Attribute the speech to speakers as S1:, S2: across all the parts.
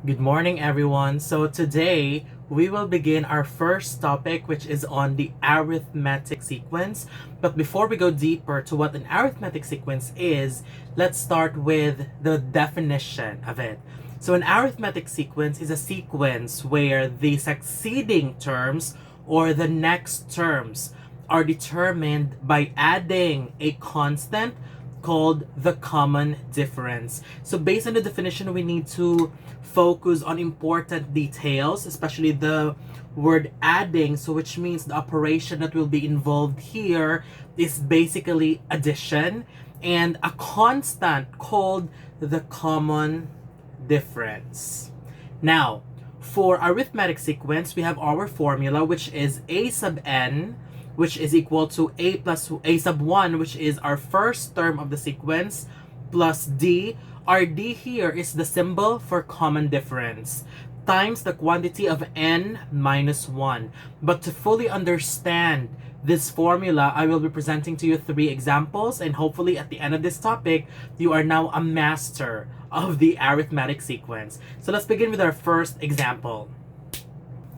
S1: Good morning, everyone. So today we will begin our first topic, which is on the arithmetic sequence. But before we go deeper to what an arithmetic sequence is, let's start with the definition of it. So an arithmetic sequence is a sequence where the succeeding terms or the next terms are determined by adding a constant called the common difference. So based on the definition, we need to focus on important details, especially the word adding, so which means the operation that will be involved here is basically addition, and a constant called the common difference. Now, for arithmetic sequence, we have our formula, which is a sub n, which is equal to a plus a sub 1, which is our first term of the sequence, plus d. Our d here is the symbol for common difference, times the quantity of n minus 1. But to fully understand this formula, I will be presenting to you 3 examples, and hopefully at the end of this topic, you are now a master of the arithmetic sequence. So let's begin with our first example.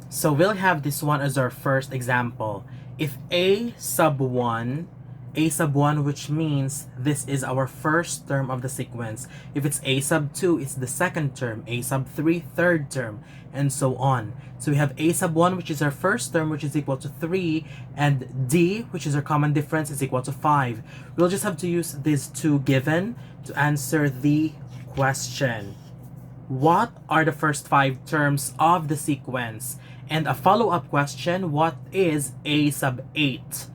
S1: So we'll have this one as our first example. If a sub 1, which means this is our first term of the sequence. If it's a sub 2, it's the second term, a sub 3, third term, and so on. So we have a sub 1, which is our first term, which is equal to 3, and d, which is our common difference, is equal to 5. We'll just have to use these two given to answer the question. What are the first 5 terms of the sequence? And a follow-up question, what is a sub 8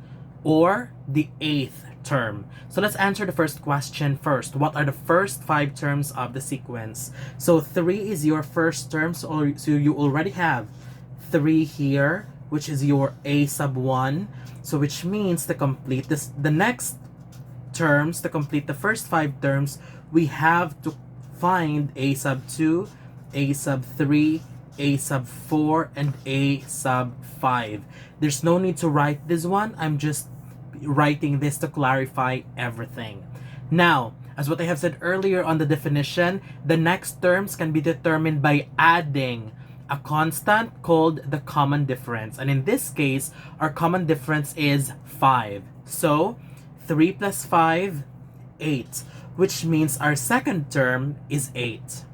S1: or the 8th term? So let's answer the first question first. What are the first 5 terms of the sequence? So 3 is your first term, so you already have 3 here, which is your a sub 1. So which means to complete this, the next terms, to complete the first 5 terms, we have to find a sub 2, a sub 3, a sub 4, and a sub 5. There's no need to write this one. I'm just writing this to clarify everything. Now, as what I have said earlier on the definition, the next terms can be determined by adding a constant called the common difference. And in this case, our common difference is 5. So, 3 plus 5, 8. Which means our second term is 8.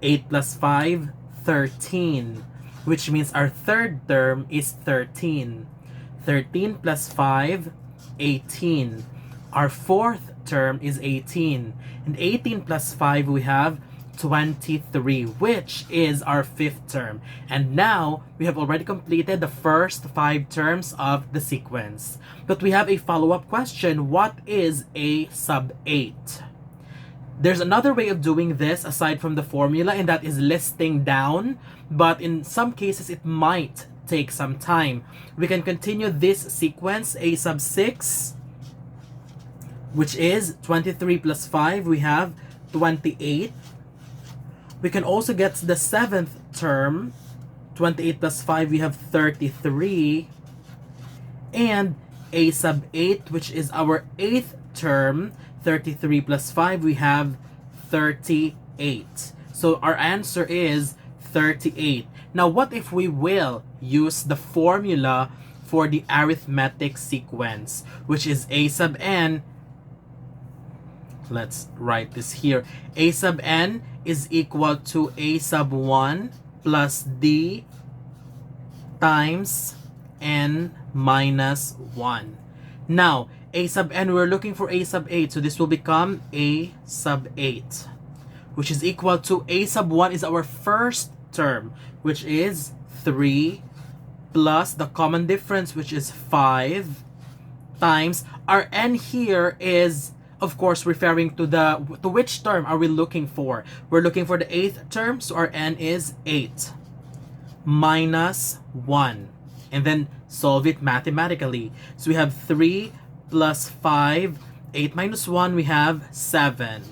S1: 8 plus 5, 13. Which means our third term is 13. 13 plus 5, 18. Our fourth term is 18. And 18 plus 5, we have 23, which is our fifth term. And now, we have already completed the first 5 terms of the sequence. But we have a follow-up question. What is a sub 8? There's another way of doing this aside from the formula, and that is listing down. But in some cases, it might take some time. We can continue this sequence, a sub 6, which is 23 plus 5. We have 28. We can also get the 7th term, 28 plus 5, we have 33. And a sub 8, which is our 8th term, 33 plus 5, we have 38. So our answer is 38. Now, what if we will use the formula for the arithmetic sequence, which is a sub n. Let's write this here. A sub n is equal to a sub 1 plus d times n minus 1. Now, a sub n, we're looking for a sub 8, so this will become a sub 8, which is equal to a sub 1 is our first term, which is 3, plus the common difference, which is 5, times our n here is, of course, referring to which term are we looking for? We're looking for the 8th term, so our n is 8 minus 1. And then solve it mathematically. So we have 3 plus 5, 8 minus 1, we have 7.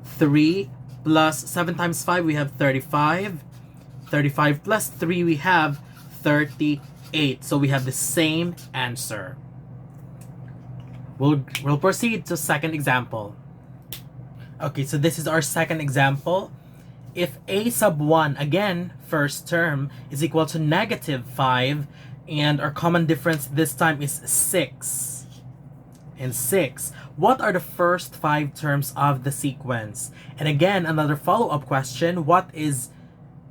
S1: 3 plus 7 times 5, we have 35. 35 plus 3, we have 38. So we have the same answer. We'll proceed to second example. Okay, so this is our second example. if a sub 1, again, first term, is equal to negative 5, and our common difference this time is 6 and 6, what are the first 5 terms of the sequence? And again, another follow-up question, what is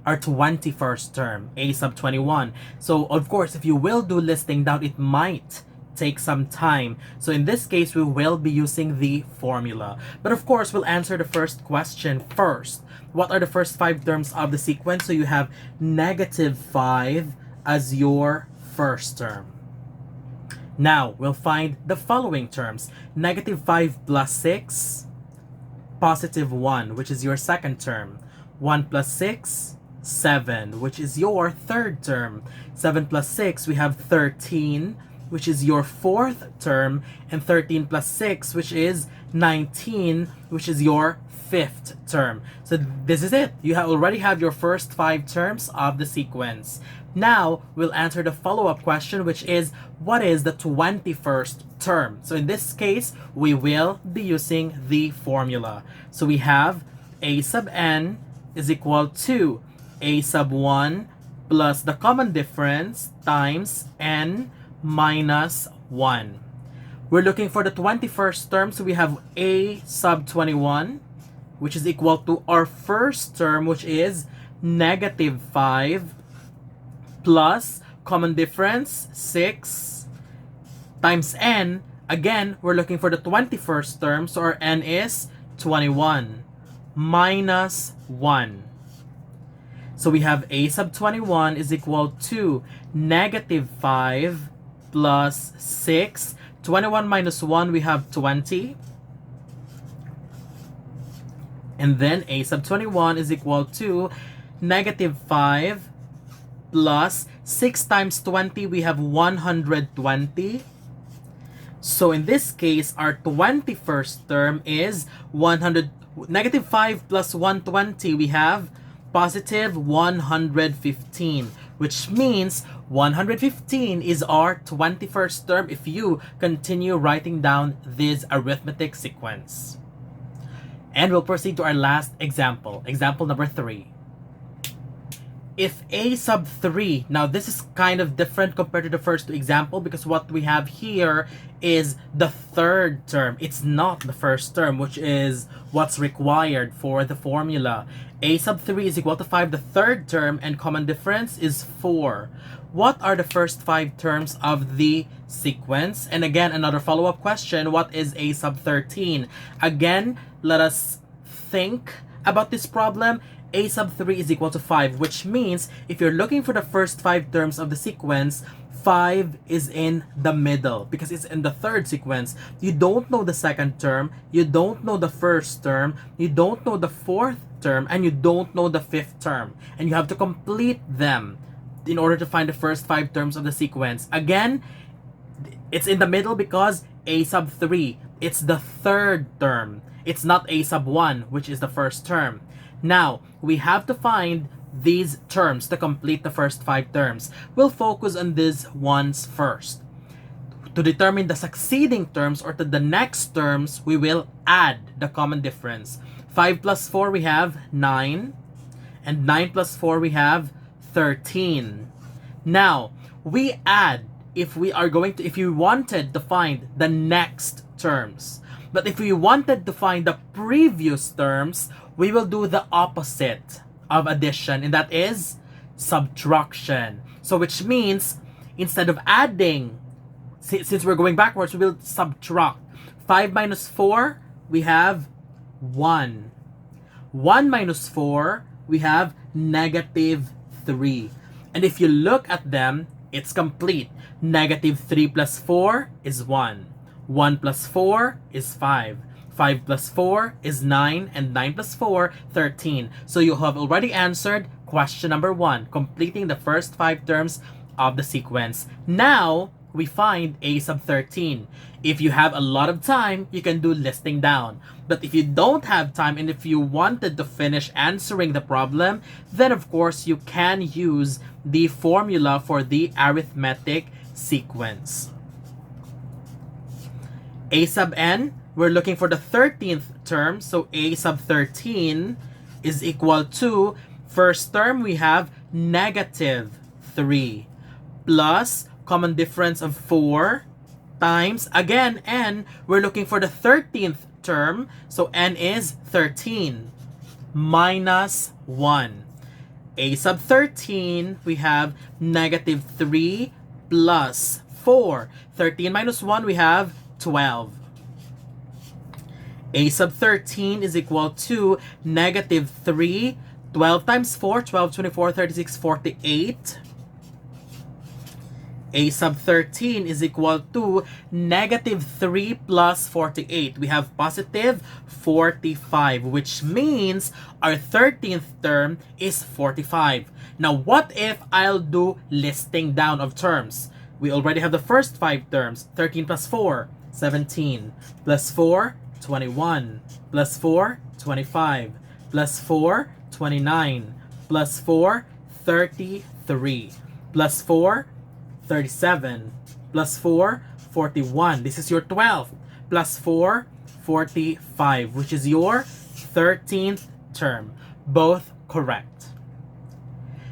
S1: our 21st term, a sub 21? So of course, if you will do listing down, it might take some time. So in this case, we will be using the formula. But of course, we'll answer the first question first. What are the first 5 terms of the sequence? So you have negative 5 as your first term. Now, we'll find the following terms. Negative 5 plus 6, positive 1, which is your second term. 1 plus 6, 7, which is your third term. 7 plus 6, we have 13, which is your fourth term. And 13 plus 6, which is 19, which is your fifth term. So this is it. You already have your first 5 terms of the sequence. Now, we'll answer the follow-up question, which is, what is the 21st term? So in this case, we will be using the formula. So we have a sub n is equal to a sub 1 plus the common difference times n minus 1. We're looking for the 21st term, so we have a sub 21, which is equal to our first term, which is negative 5, plus common difference 6 times n. Again, we're looking for the 21st term, so our n is 21 minus 1. So we have a sub 21 is equal to negative 5 plus 6. 21 minus 1, we have 20. And then a sub 21 is equal to negative 5 plus 6 times 20, we have 120. So in this case, our 21st term is 100. Negative 5 plus 120, we have positive 115, which means 115 is our 21st term if you continue writing down this arithmetic sequence. And we'll proceed to our last example, example number 3. If a sub 3, now this is kind of different compared to the first example because what we have here is the third term. It's not the first term, which is what's required for the formula. A sub 3 is equal to 5, the third term, and common difference is 4. What are the first 5 terms of the sequence? And again, another follow-up question, what is a sub 13? Again, let us think about this problem. A sub 3 is equal to 5, which means if you're looking for the first 5 terms of the sequence, 5 is in the middle because it's in the third sequence. You don't know the second term, you don't know the first term, you don't know the fourth term, and you don't know the fifth term. And you have to complete them in order to find the first 5 terms of the sequence. Again, it's in the middle because a sub 3, it's the third term. It's not a sub 1, which is the first term. Now, we have to find these terms to complete the first 5 terms. We'll focus on these ones first. To determine the succeeding terms or to the next terms, we will add the common difference. 5 plus 4, we have 9. And 9 plus 4, we have 13. Now, we add if you wanted to find the next terms. But if we wanted to find the previous terms, we will do the opposite of addition, and that is subtraction. So which means, instead of adding, since we're going backwards, we will subtract. 5 minus 4, we have 1. 1 minus 4, we have negative 3. And if you look at them, it's complete. Negative 3 plus 4 is 1. 1 plus 4 is 5. 5 plus 4 is 9, and 9 plus 4, 13. So you have already answered question number 1, completing the first 5 terms of the sequence. Now, we find a sub 13. If you have a lot of time, you can do listing down. But if you don't have time and if you wanted to finish answering the problem, then of course you can use the formula for the arithmetic sequence. A sub n, we're looking for the 13th term, so a sub 13 is equal to, first term we have negative 3 plus common difference of 4 times, again, n, we're looking for the 13th term, so n is 13, minus 1. A sub 13, we have negative 3 plus 4. 13 minus 1, we have 12. A sub 13 is equal to negative 3, 12 times 4, 12, 24, 36, 48. A sub 13 is equal to negative 3 plus 48. We have positive 45, which means our 13th term is 45. Now, what if I'll do listing down of terms? We already have the first 5 terms. 13 plus 4, 17. Plus 4, 21. Plus 4, 25. Plus 4, 29. Plus 4, 33. Plus 4, 37. Plus 4, 41. This is your 12th. Plus 4, 45, which is your 13th term. Both correct.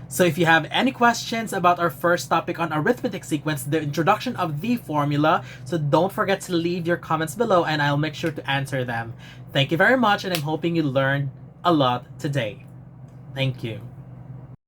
S1: So if you have any questions about our first topic on arithmetic sequence, the introduction of the formula, so don't forget to leave your comments below and I'll make sure to answer them. Thank you very much, and I'm hoping you learned a lot today. Thank you.